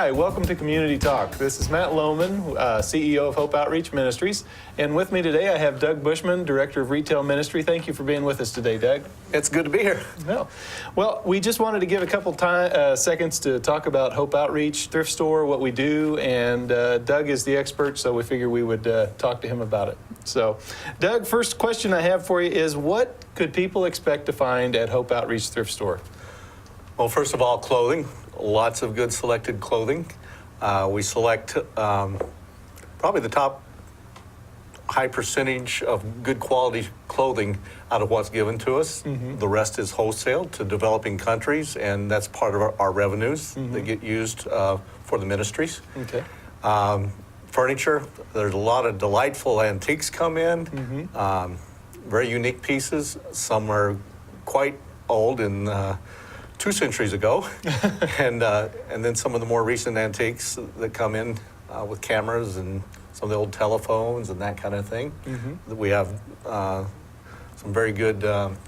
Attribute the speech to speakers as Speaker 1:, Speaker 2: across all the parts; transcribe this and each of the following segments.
Speaker 1: Hi, welcome to Community Talk. This is Matt Lohman, CEO of Hope Outreach Ministries. And with me today, I have Doug Bushman, Director of Retail Ministry. Thank you for being with us today, Doug.
Speaker 2: It's good to be here.
Speaker 1: Well, we just wanted to give a couple seconds to talk about Hope Outreach, Thrift Store, what we do. And Doug is the expert, so we figured we would talk to him about it. So, Doug, first question I have for you is, what could people expect to find at Hope Outreach Thrift Store?
Speaker 2: Well, first of all, clothing. Lots of good selected clothing. We select probably the top high percentage of good quality clothing out of what's given to us. Mm-hmm. The rest is wholesale to developing countries, and that's part of our revenues that get used for the ministries.
Speaker 1: Okay.
Speaker 2: Furniture, there's a lot of delightful antiques come in, very unique pieces. Some are quite old and 2 centuries ago, and then some of the more recent antiques that come in with cameras and some of the old telephones and that kind of thing. Mm-hmm. We have some very good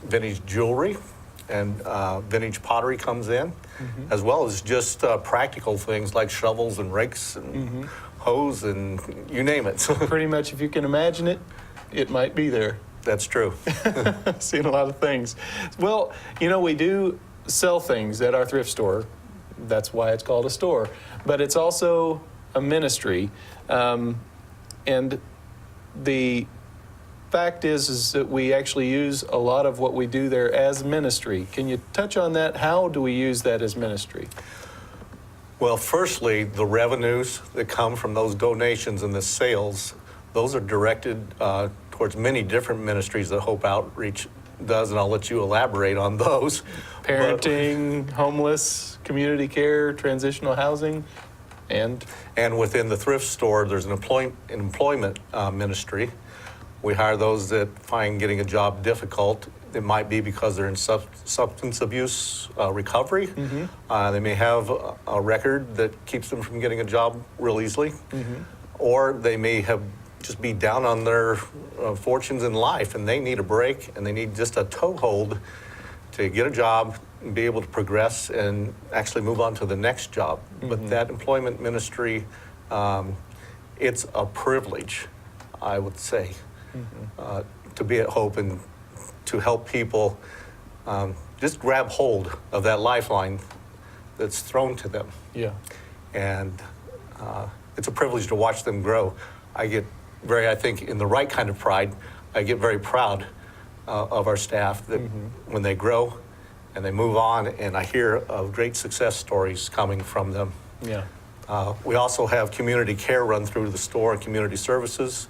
Speaker 2: vintage jewelry, and vintage pottery comes in, as well as just practical things like shovels and rakes and hose and you name it.
Speaker 1: Pretty much, if you can imagine it, it might be there.
Speaker 2: That's true.
Speaker 1: Seen a lot of things. Well, you know, we do sell things at our thrift store. That's why it's called a store. But it's also a ministry. And the fact is that we actually use a lot of what we do there as ministry. Can you touch on that? How do we use that as ministry?
Speaker 2: Well, firstly, the revenues that come from those donations and the sales, those are directed towards many different ministries that Hope Outreach does, and I'll let you elaborate on those.
Speaker 1: Parenting, homeless, community care, transitional housing, and
Speaker 2: within the thrift store, there's an employment ministry. We hire those that find getting a job difficult. It might be because they're in substance abuse recovery. They may have a record that keeps them from getting a job real easily, or they may have just be down on their fortunes in life, and they need a break, and they need just a toehold to get a job and be able to progress and actually move on to the next job. But that employment ministry, it's a privilege, I would say, to be at Hope and to help people just grab hold of that lifeline that's thrown to them.
Speaker 1: Yeah.
Speaker 2: And it's a privilege to watch them grow. I get I think, in the right kind of pride, I get very proud of our staff that when they grow and they move on, and I hear of great success stories coming from them.
Speaker 1: Yeah.
Speaker 2: We also have community care run through the store and community services.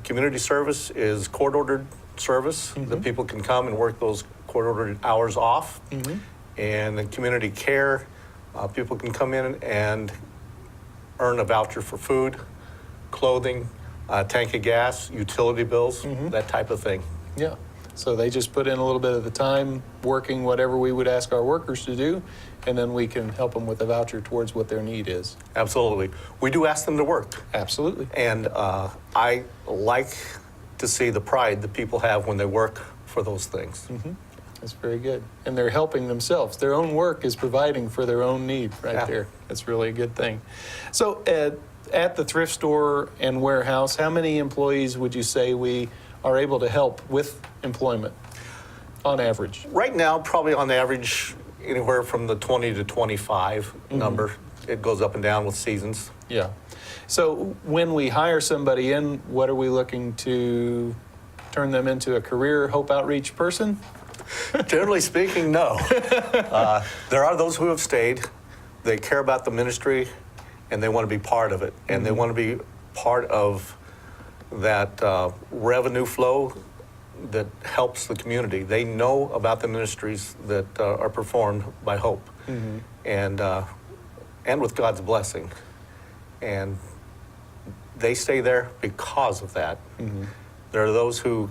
Speaker 2: Community service is court-ordered service that people can come and work those court-ordered hours off. And the community care, people can come in and earn a voucher for food, clothing, tank of gas, utility bills, that type of thing.
Speaker 1: Yeah. So they just put in a little bit of the time working whatever we would ask our workers to do, and then we can help them with a voucher towards what their need is.
Speaker 2: Absolutely. We do ask them to work.
Speaker 1: Absolutely.
Speaker 2: And I like to see the pride that people have when they work for those things.
Speaker 1: That's very good. And they're helping themselves. Their own work is providing for their own need there. That's really a good thing. So at the thrift store and warehouse, how many employees would you say we are able to help with employment on average?
Speaker 2: Right now, probably on average, anywhere from the 20 to 25 number. It goes up and down with seasons.
Speaker 1: Yeah. So when we hire somebody in, what are we looking to turn them into a career Hope Outreach person?
Speaker 2: Generally speaking, no. There are those who have stayed. They care about the ministry, and they want to be part of it, and they want to be part of that revenue flow that helps the community. They know about the ministries that are performed by Hope, and with God's blessing, and they stay there because of that. There are those who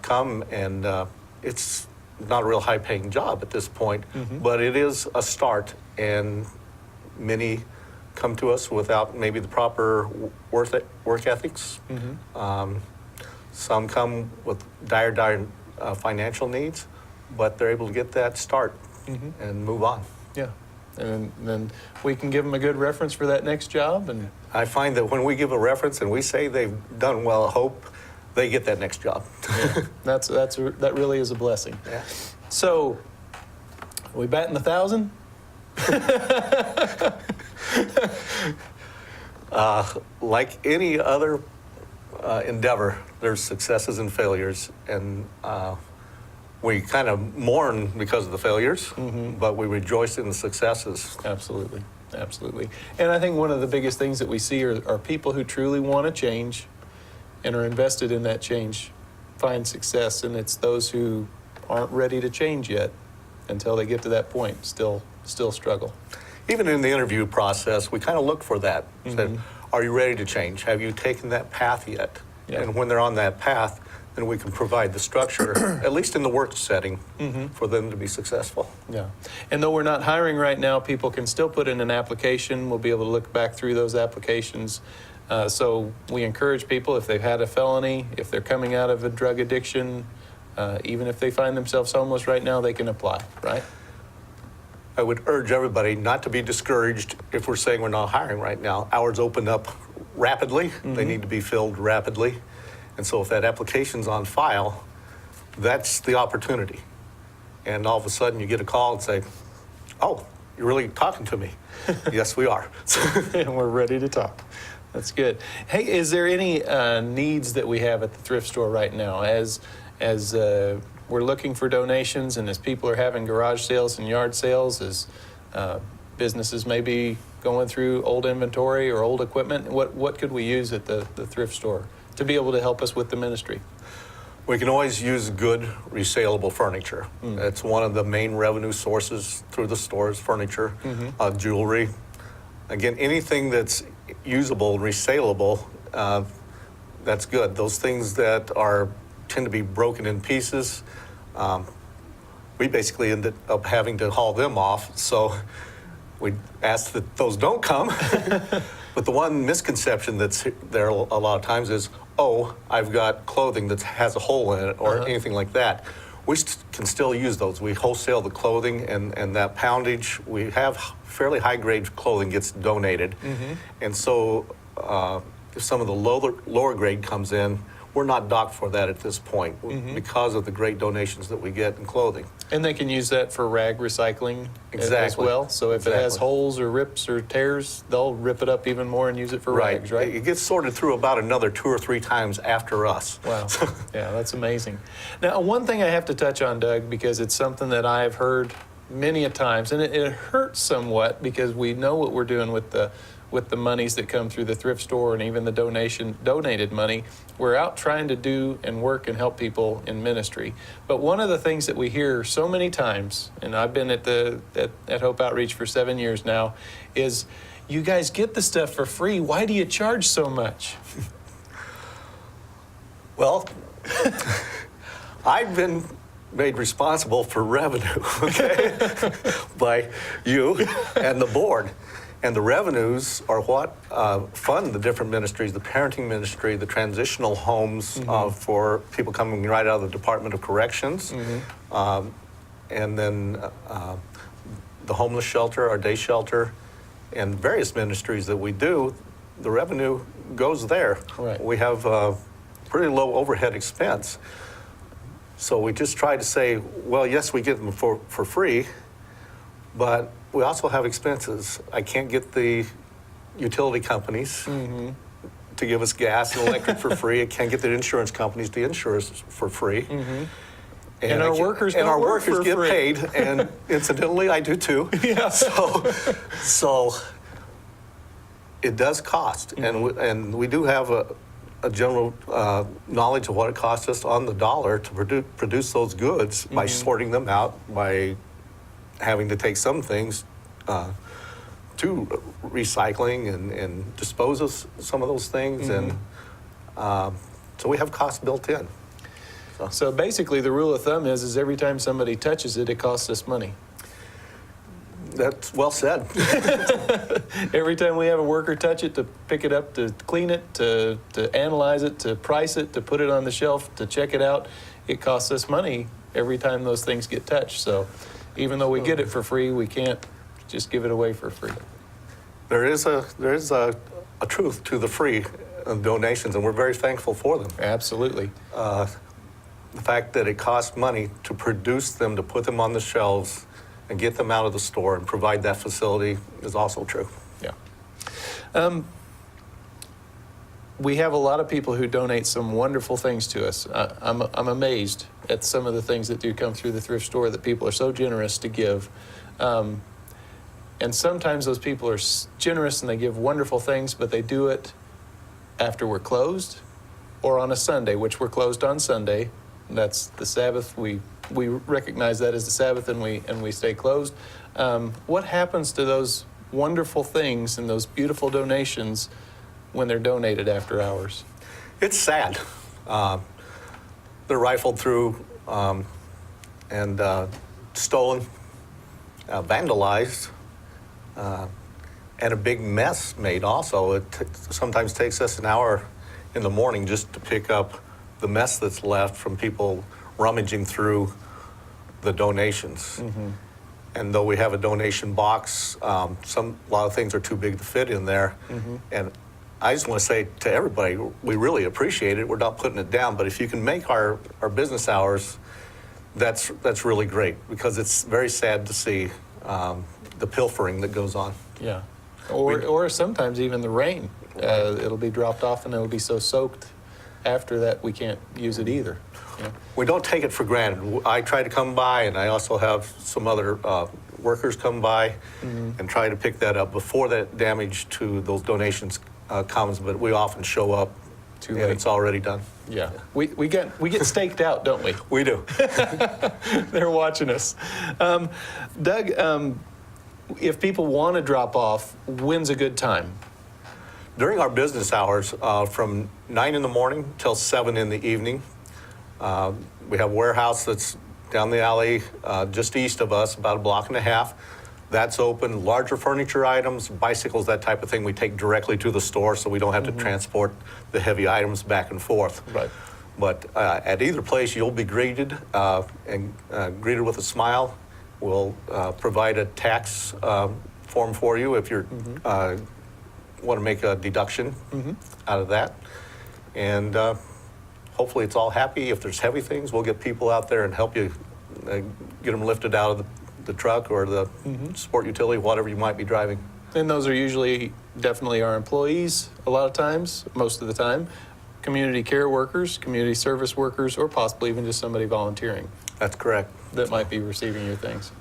Speaker 2: come, and it's not a real high-paying job at this point, but it is a start, and many come to us without maybe the proper work ethics. Some come with dire financial needs, but they're able to get that start and move on.
Speaker 1: Yeah. And then we can give them a good reference for that next job. And
Speaker 2: I find that when we give a reference and we say they've done well at Hope, they get that next job.
Speaker 1: that really is a blessing.
Speaker 2: Yeah.
Speaker 1: So, are we batting 1,000?
Speaker 2: Like any other endeavor, there's successes and failures, and we kind of mourn because of the failures, but we rejoice in the successes.
Speaker 1: Absolutely, absolutely. And I think one of the biggest things that we see are people who truly want to change and are invested in that change find success, and it's those who aren't ready to change yet until they get to that point still struggle.
Speaker 2: Even in the interview process, we kind of look for that. Said, are you ready to change? Have you taken that path yet?
Speaker 1: Yeah.
Speaker 2: And when they're on that path, then we can provide the structure, at least in the work setting, for them to be successful.
Speaker 1: Yeah. And though we're not hiring right now, people can still put in an application. We'll be able to look back through those applications. So we encourage people, if they've had a felony, if they're coming out of a drug addiction, even if they find themselves homeless right now, they can apply, right?
Speaker 2: I would urge everybody not to be discouraged if we're saying we're not hiring right now. Hours open up rapidly. They need to be filled rapidly. And so if that application's on file, that's the opportunity. And all of a sudden you get a call and say, oh, you're really talking to me. Yes, we are.
Speaker 1: And we're ready to talk. That's good. Hey, is there any needs that we have at the thrift store right now as we're looking for donations, and as people are having garage sales and yard sales, as businesses may be going through old inventory or old equipment, what could we use at the thrift store to be able to help us with the ministry?
Speaker 2: We can always use good resaleable furniture. It's one of the main revenue sources through the stores, furniture, jewelry. Again, anything that's usable and resaleable, that's good. Those things that tend to be broken in pieces, we basically ended up having to haul them off. So we ask that those don't come. But the one misconception that's there a lot of times is, oh, I've got clothing that has a hole in it or anything like that. We can still use those. We wholesale the clothing, and that poundage, we have fairly high-grade clothing gets donated. And so if some of the lower grade comes in, we're not docked for that at this point because of the great donations that we get in clothing.
Speaker 1: And they can use that for rag recycling as
Speaker 2: Exactly.
Speaker 1: well. So if it has
Speaker 2: Exactly.
Speaker 1: holes or rips or tears, they'll rip it up even more and use it for rags, right?
Speaker 2: It gets sorted through about another 2 or 3 times after us.
Speaker 1: Wow. Yeah, that's amazing. Now, one thing I have to touch on, Doug, because it's something that I've heard many a times, and it hurts somewhat because we know what we're doing with the monies that come through the thrift store and even the donated money. We're out trying to do and work and help people in ministry. But one of the things that we hear so many times, and I've been at Hope Outreach for 7 years now, is you guys get the stuff for free. Why do you charge so much?
Speaker 2: Well, I've been made responsible for revenue, okay, by you and the board. And the revenues are what fund the different ministries, the parenting ministry, the transitional homes for people coming right out of the Department of Corrections, and then the homeless shelter, our day shelter, and various ministries that we do. The revenue goes there.
Speaker 1: Right.
Speaker 2: We have pretty low overhead expense. So we just try to say, well, yes, we get them for free, but we also have expenses. I can't get the utility companies to give us gas and electric for free. I can't get the insurance companies to insure us for free.
Speaker 1: And our workers
Speaker 2: and
Speaker 1: don't
Speaker 2: our
Speaker 1: work
Speaker 2: workers
Speaker 1: for
Speaker 2: get
Speaker 1: free.
Speaker 2: paid, and incidentally, I do too.
Speaker 1: Yeah.
Speaker 2: So it does cost, and we do have a general knowledge of what it costs us on the dollar to produce those goods by sorting them out, by having to take some things to recycling and dispose of some of those things, and so we have costs built in.
Speaker 1: So basically, the rule of thumb is every time somebody touches it, it costs us money.
Speaker 2: That's well said.
Speaker 1: Every time we have a worker touch it, to pick it up, to clean it, to analyze it, to price it, to put it on the shelf, to check it out, it costs us money every time those things get touched. So even though we get it for free, we can't just give it away for free.
Speaker 2: There is a truth to the free donations, and we're very thankful for them.
Speaker 1: Absolutely.
Speaker 2: The fact that it costs money to produce them, to put them on the shelves, and get them out of the store and provide that facility is also true.
Speaker 1: Yeah. We have a lot of people who donate some wonderful things to us. I'm amazed at some of the things that do come through the thrift store, that people are so generous to give. And sometimes those people are generous and they give wonderful things, but they do it after we're closed or on a Sunday, which we're closed on Sunday. That's the Sabbath. We recognize that as the Sabbath, and we stay closed. What happens to those wonderful things and those beautiful donations when they're donated after hours?
Speaker 2: It's sad. They're rifled through and stolen, vandalized, and a big mess made also. It sometimes takes us an hour in the morning just to pick up the mess that's left from people rummaging through the donations.
Speaker 1: Mm-hmm.
Speaker 2: And though we have a donation box, a lot of things are too big to fit in there.
Speaker 1: Mm-hmm.
Speaker 2: And I just want to say to everybody, we really appreciate it. We're not putting it down, but if you can make our business hours, that's really great, because it's very sad to see the pilfering that goes on.
Speaker 1: Yeah. Or sometimes even the rain. It'll be dropped off and it'll be so soaked after that we can't use it either. Yeah.
Speaker 2: We don't take it for granted. I try to come by, and I also have some other workers come by and try to pick that up before that damage to those donations comes, but we often show up
Speaker 1: Too
Speaker 2: and
Speaker 1: late.
Speaker 2: it's already done.
Speaker 1: Yeah. We get staked out, don't we?
Speaker 2: We do.
Speaker 1: They're watching us. Doug, if people want to drop off, when's a good time?
Speaker 2: During our business hours, from 9 in the morning till 7 in the evening, we have a warehouse that's down the alley just east of us, about a block and a half. That's open. Larger furniture items, bicycles, that type of thing, we take directly to the store, so we don't have to transport the heavy items back and forth.
Speaker 1: Right.
Speaker 2: But at either place, you'll be greeted and greeted with a smile. We'll provide a tax form for you if you want to make a deduction out of that. And hopefully it's all happy. If there's heavy things, we'll get people out there and help you get them lifted out of the truck or the sport utility, whatever you might be driving.
Speaker 1: And those are usually definitely our employees a lot of times, most of the time, community care workers, community service workers, or possibly even just somebody volunteering
Speaker 2: That's correct.
Speaker 1: that might be receiving your things.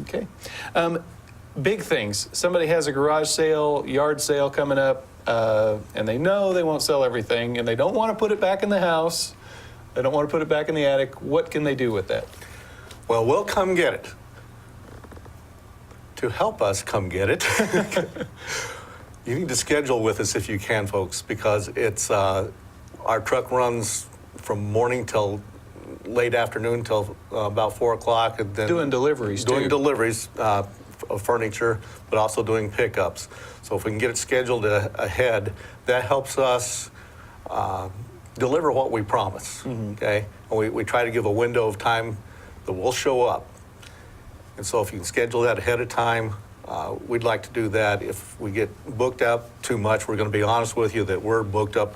Speaker 1: Okay. Big things. Somebody has a garage sale, yard sale coming up, and they know they won't sell everything, and they don't want to put it back in the house. They don't want to put it back in the attic. What can they do with that?
Speaker 2: Well, we'll come get it. To help us come get it, you need to schedule with us if you can, folks, because it's our truck runs from morning till late afternoon till about 4 o'clock, and then
Speaker 1: Doing deliveries,
Speaker 2: doing
Speaker 1: too.
Speaker 2: deliveries of furniture, but also doing pickups. So if we can get it scheduled ahead, that helps us deliver what we promise. Okay, and we try to give a window of time that we'll show up. And so if you can schedule that ahead of time, we'd like to do that. If we get booked up too much, we're going to be honest with you that we're booked up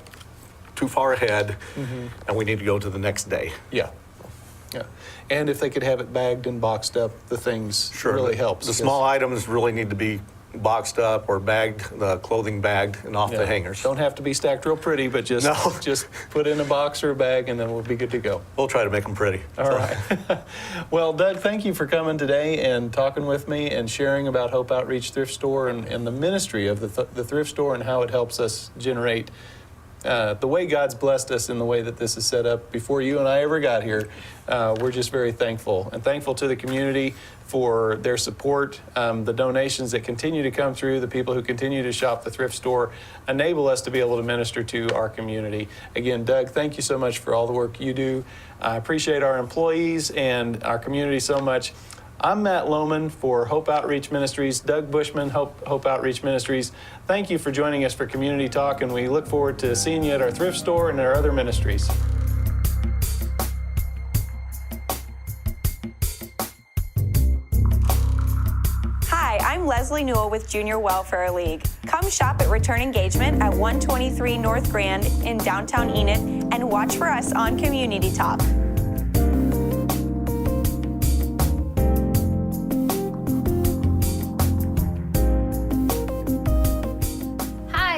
Speaker 2: too far ahead, and we need to go to the next day.
Speaker 1: Yeah. Yeah. And if they could have it bagged and boxed up, the things really helps.
Speaker 2: The small items really need to be boxed up or bagged, the clothing bagged and off the hangers.
Speaker 1: Don't have to be stacked real pretty, but just
Speaker 2: No.
Speaker 1: just put in a box or a bag, and then we'll be good to go.
Speaker 2: We'll try to make them pretty.
Speaker 1: All right. Well, Doug, thank you for coming today and talking with me and sharing about Hope Outreach Thrift Store and the ministry of the thrift store and how it helps us generate the way God's blessed us in the way that this is set up before you and I ever got here. We're just very thankful, and thankful to the community for their support. The donations that continue to come through, the people who continue to shop the thrift store, enable us to be able to minister to our community. Again, Doug, thank you so much for all the work you do. I appreciate our employees and our community so much. I'm Matt Lohman for Hope Outreach Ministries. Doug Bushman, Hope Outreach Ministries. Thank you for joining us for Community Talk, and we look forward to seeing you at our thrift store and our other ministries.
Speaker 3: Hi, I'm Leslie Newell with Junior Welfare League. Come shop at Return Engagement at 123 North Grand in downtown Enid and watch for us on Community Talk.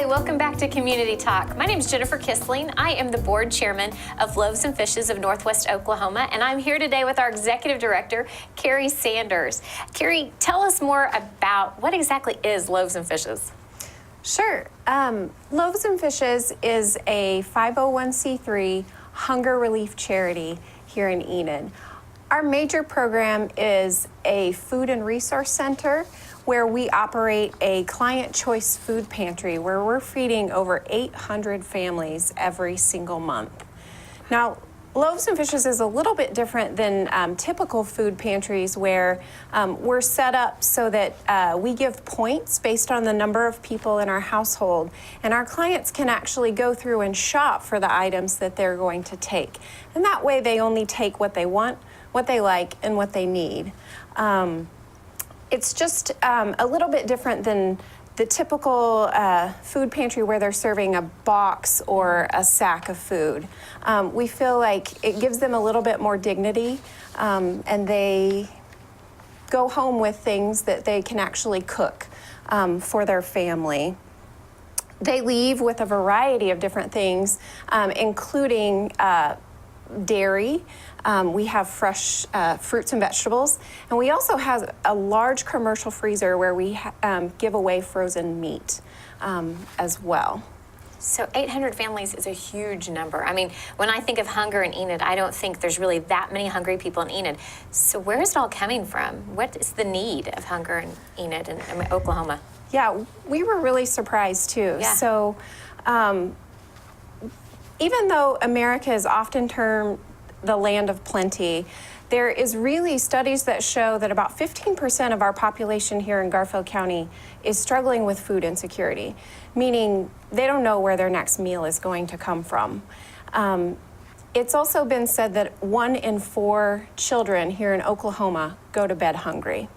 Speaker 4: Welcome back to Community Talk. My name is Jennifer Kissling. I am the board chairman of Loaves and Fishes of Northwest Oklahoma, and I'm here today with our executive director, Carrie Sanders. Carrie, tell us more about what exactly is Loaves and Fishes.
Speaker 5: Sure. Loaves and Fishes is a 501c3 hunger relief charity here in Enid. Our major program is a food and resource center where we operate a client choice food pantry where we're feeding over 800 families every single month. Now, Loaves and Fishes is a little bit different than typical food pantries where we're set up so that we give points based on the number of people in our household, and our clients can actually go through and shop for the items that they're going to take. And that way they only take what they want, what they like, and what they need. It's just a little bit different than the typical food pantry where they're serving a box or a sack of food. We feel like it gives them a little bit more dignity, and they go home with things that they can actually cook for their family. They leave with a variety of different things, including dairy. We have fresh fruits and vegetables, and we also have a large commercial freezer where we give away frozen meat as well.
Speaker 4: So 800 families is a huge number. I mean, when I think of hunger in Enid, I don't think there's really that many hungry people in Enid. So where is it all coming from? What is the need of hunger in Enid and Oklahoma?
Speaker 5: Yeah, we were really surprised too.
Speaker 4: Yeah.
Speaker 5: So even though America is often termed the land of plenty, there is really studies that show that about 15% of our population here in Garfield County is struggling with food insecurity, meaning they don't know where their next meal is going to come from. It's also been said that 1 in 4 children here in Oklahoma go to bed hungry.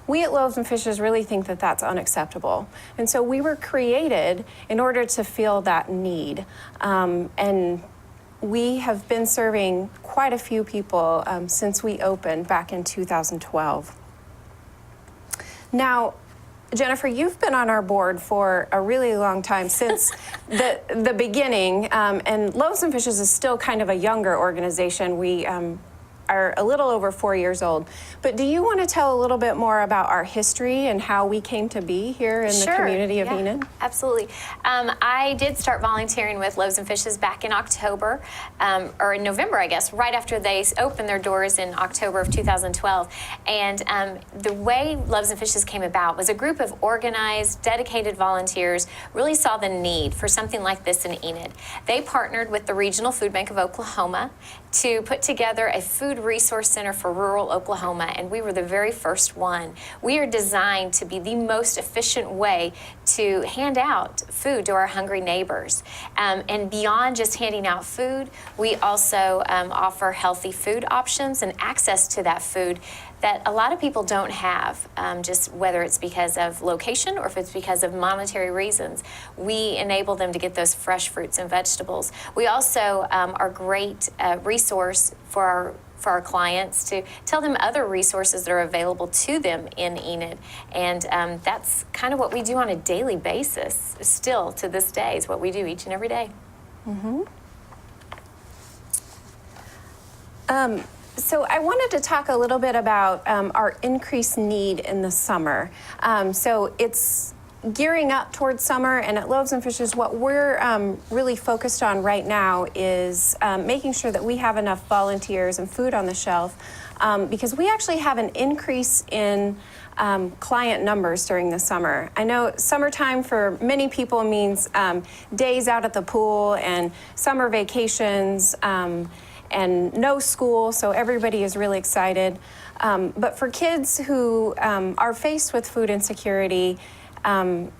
Speaker 5: We at Loaves and Fishes really think that that's unacceptable. And so we were created in order to fill that need. And we have been serving quite a few people since we opened back in 2012. Now, Jennifer, you've been on our board for a really long time, since the beginning, and Loaves and Fishes is still kind of a younger organization. We are a little over 4 years old. But do you want to tell a little bit more about our history and how we came to be here in the community of Enid?
Speaker 4: Absolutely. I did start volunteering with Loaves and Fishes back in October, or in November, I guess, right after they opened their doors in October of 2012. And the way Loaves and Fishes came about was a group of organized, dedicated volunteers really saw the need for something like this in Enid. They partnered with the Regional Food Bank of Oklahoma to put together a food resource center for rural Oklahoma, and we were the very first one. We are designed to be the most efficient way to hand out food to our hungry neighbors. And beyond just handing out food, we also offer healthy food options and access to that food that a lot of people don't have, just whether it's because of location or if it's because of monetary reasons. We enable them to get those fresh fruits and vegetables. We also are a great resource for our clients to tell them other resources that are available to them in Enid. And that's kind of what we do on a daily basis, still to this day, is what we do each and every day.
Speaker 5: Mm-hmm. So I wanted to talk a little bit about our increased need in the summer. So it's gearing up towards summer, and at Loaves and Fishes, what we're really focused on right now is making sure that we have enough volunteers and food on the shelf, because we actually have an increase in client numbers during the summer. I know summertime for many people means days out at the pool and summer vacations, and no school, so everybody is really excited. But for kids who are faced with food insecurity, and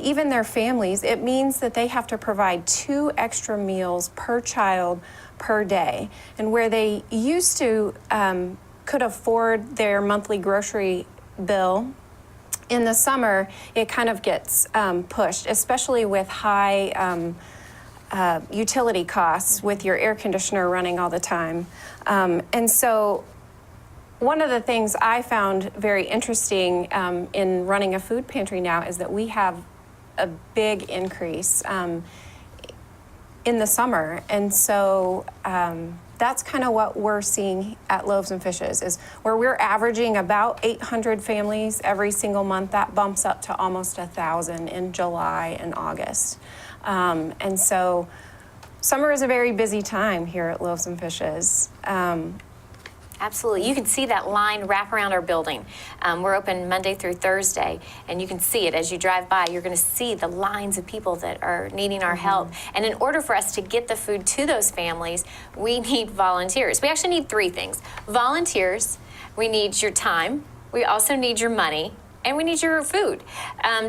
Speaker 5: even their families, it means that they have to provide 2 extra meals per child per day. And where they used to could afford their monthly grocery bill In the summer, it kind of gets pushed, especially with high utility costs with your air conditioner running all the time. And so one of the things I found very interesting in running a food pantry now is that we have a big increase in the summer. And so that's kind of what we're seeing at Loaves and Fishes, is where we're averaging about 800 families every single month. That bumps up to almost 1,000 in July and August. And so summer is a very busy time here at Loaves and Fishes.
Speaker 4: Absolutely. You can see that line wrap around our building. We're open Monday through Thursday, and you can see it as you drive by. You're going to see the lines of people that are needing our help. And in order for us to get the food to those families, we need volunteers. We actually need 3 things. Volunteers, we need your time, we also need your money, and we need your food.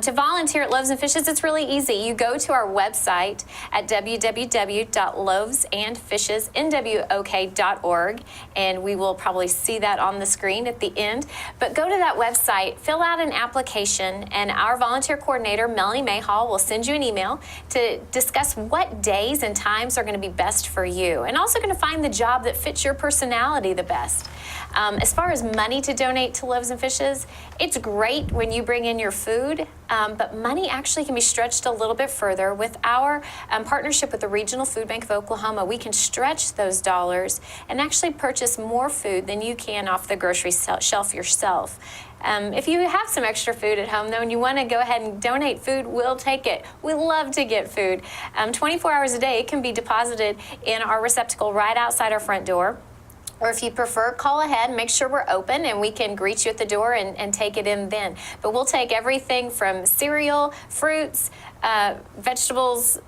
Speaker 4: To volunteer at Loaves and Fishes, it's really easy. You go to our website at www.loavesandfishes.org, and we will probably see that on the screen at the end. But go to that website, fill out an application, and our volunteer coordinator, Melanie Mayhall, will send you an email to discuss what days and times are going to be best for you, and also going to find the job that fits your personality the best. As far as money to donate to Loaves and Fishes, it's great when you bring in your food, but money actually can be stretched a little bit further. With our partnership with the Regional Food Bank of Oklahoma, we can stretch those dollars and actually purchase more food than you can off the grocery shelf yourself. If you have some extra food at home, though, and you want to go ahead and donate food, we'll take it. We love to get food. 24 hours a day, it can be deposited in our receptacle right outside our front door. Or if you prefer, call ahead and make sure we're open, and we can greet you at the door and take it in then. But we'll take everything from cereal, fruits, vegetables,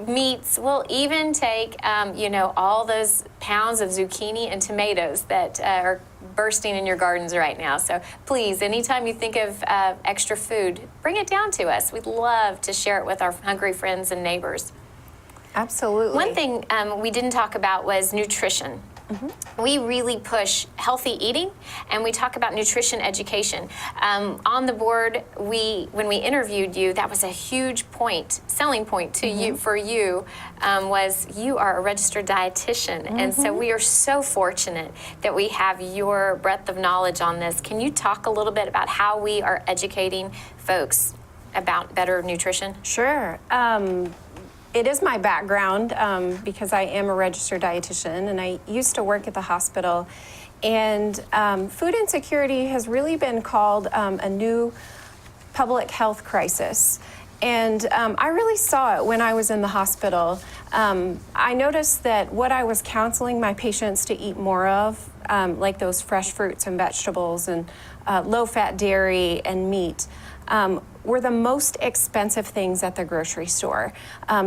Speaker 4: meats. We'll even take, all those pounds of zucchini and tomatoes that are bursting in your gardens right now. So please, anytime you think of extra food, bring it down to us. We'd love to share it with our hungry friends and neighbors.
Speaker 5: Absolutely.
Speaker 4: One thing we didn't talk about was nutrition. We really push healthy eating, and we talk about nutrition education. On the board, when we interviewed you, that was a huge selling point to you was you are a registered dietitian, and so we are so fortunate that we have your breadth of knowledge on this. Can you talk a little bit about how we are educating folks about better nutrition?
Speaker 5: Sure. It is my background because I am a registered dietitian, and I used to work at the hospital. And food insecurity has really been called a new public health crisis. And I really saw it when I was in the hospital. I noticed that what I was counseling my patients to eat more of, like those fresh fruits and vegetables and low-fat dairy and meat, were the most expensive things at the grocery store.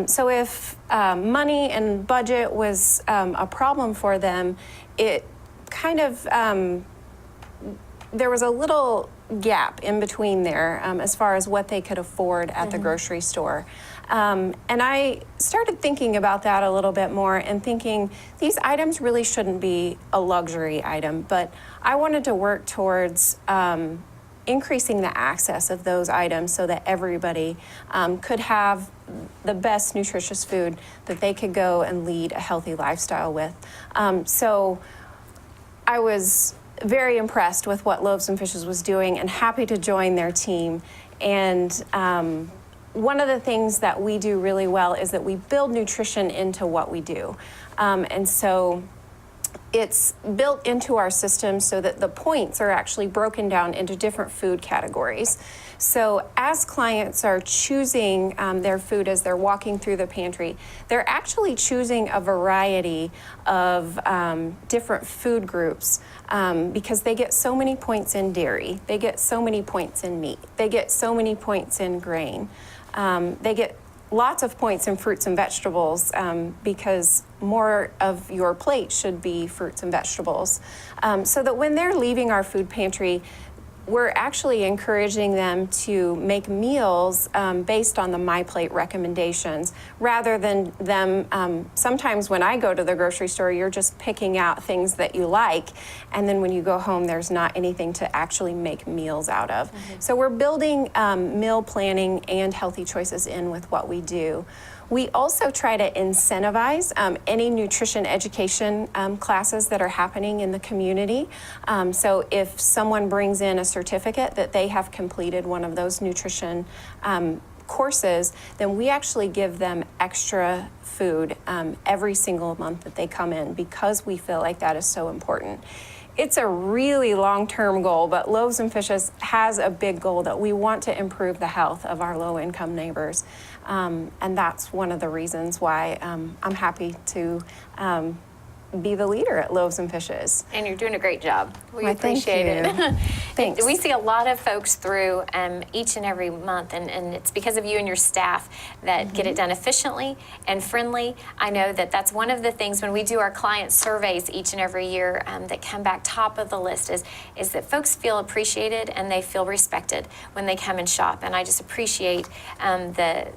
Speaker 5: So if money and budget was a problem for them, it kind of, there was a little gap in between there as far as what they could afford at the grocery store. And I started thinking about that a little bit more and thinking these items really shouldn't be a luxury item, but I wanted to work towards increasing the access of those items so that everybody could have the best nutritious food that they could go and lead a healthy lifestyle with. So I was very impressed with what Loaves and Fishes was doing and happy to join their team. And one of the things that we do really well is that we build nutrition into what we do. And so it's built into our system so that the points are actually broken down into different food categories. So as clients are choosing their food as they're walking through the pantry, they're actually choosing a variety of different food groups because they get so many points in dairy, they get so many points in meat, they get so many points in grain, they get lots of points in fruits and vegetables because more of your plate should be fruits and vegetables. So that when they're leaving our food pantry, we're actually encouraging them to make meals based on the My Plate recommendations rather than them. Sometimes when I go to the grocery store, you're just picking out things that you like, and then when you go home, there's not anything to actually make meals out of. So we're building meal planning and healthy choices in with what we do. We also try to incentivize any nutrition education classes that are happening in the community. So if someone brings in a certificate that they have completed one of those nutrition courses, then we actually give them extra food every single month that they come in because we feel like that is so important. It's a really long-term goal, but Loaves and Fishes has a big goal that we want to improve the health of our low-income neighbors. And that's one of the reasons why I'm happy to be the leader at Loaves and Fishes.
Speaker 4: And you're doing a great job. We
Speaker 5: Why,
Speaker 4: appreciate
Speaker 5: thank you.
Speaker 4: it.
Speaker 5: Thanks.
Speaker 4: We see a lot of folks through each and every month, and it's because of you and your staff that get it done efficiently and friendly. I know that that's one of the things when we do our client surveys each and every year that come back top of the list is that folks feel appreciated and they feel respected when they come and shop. And I just appreciate the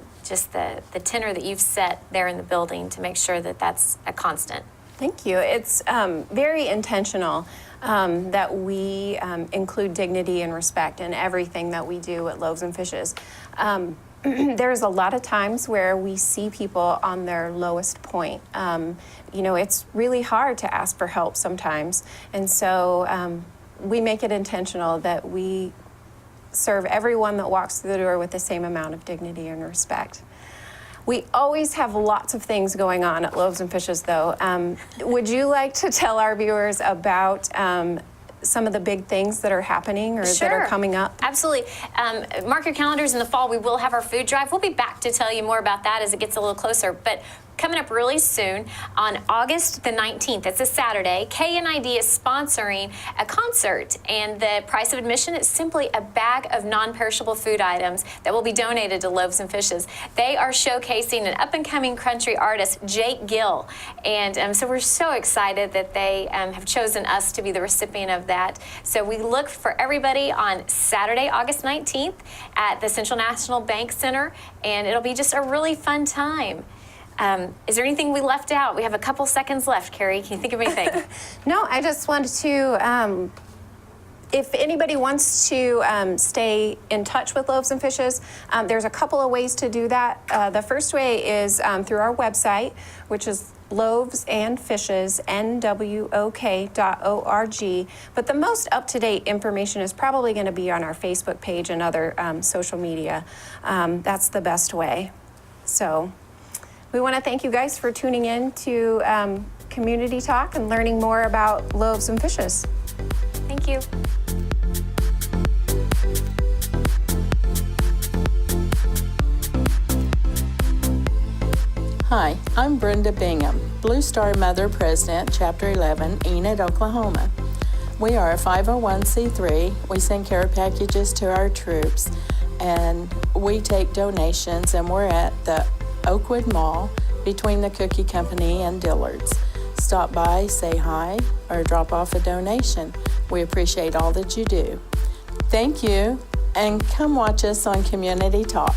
Speaker 4: tenor that you've set there in the building to make sure that that's a constant.
Speaker 5: Thank you. It's very intentional that we include dignity and respect in everything that we do at Loaves and Fishes. There's a lot of times where we see people on their lowest point. It's really hard to ask for help sometimes. And so we make it intentional that we serve everyone that walks through the door with the same amount of dignity and respect. We always have lots of things going on at Loaves and Fishes, though. Would you like to tell our viewers about some of the big things that are happening or that are coming up?
Speaker 4: Absolutely. Mark your calendars in the fall. We will have our food drive. We'll be back to tell you more about that as it gets a little closer. But coming up really soon on August the 19th, it's a Saturday, KNID is sponsoring a concert, and the price of admission is simply a bag of non-perishable food items that will be donated to Loaves and Fishes. They are showcasing an up-and-coming country artist, Jake Gill, and so we're so excited that they have chosen us to be the recipient of that. So we look for everybody on Saturday, August 19th at the Central National Bank Center, and it'll be just a really fun time. Is there anything we left out? We have a couple seconds left, Carrie. Can you think of anything?
Speaker 5: No, I just wanted to, if anybody wants to stay in touch with Loaves and Fishes, there's a couple of ways to do that. The first way is through our website, which is loavesandfishes.nwok.org. But the most up-to-date information is probably going to be on our Facebook page and other social media. That's the best way. So we want to thank you guys for tuning in to Community Talk and learning more about Loaves and Fishes.
Speaker 4: Thank you.
Speaker 6: Hi, I'm Brenda Bingham, Blue Star Mother President, Chapter 11, Enid, Oklahoma. We are a 501c3. We send care packages to our troops, and we take donations, and we're at the Oakwood Mall between the Cookie Company and Dillard's. Stop by, say hi, or drop off a donation. We appreciate all that you do. Thank you, and come watch us on Community Talk.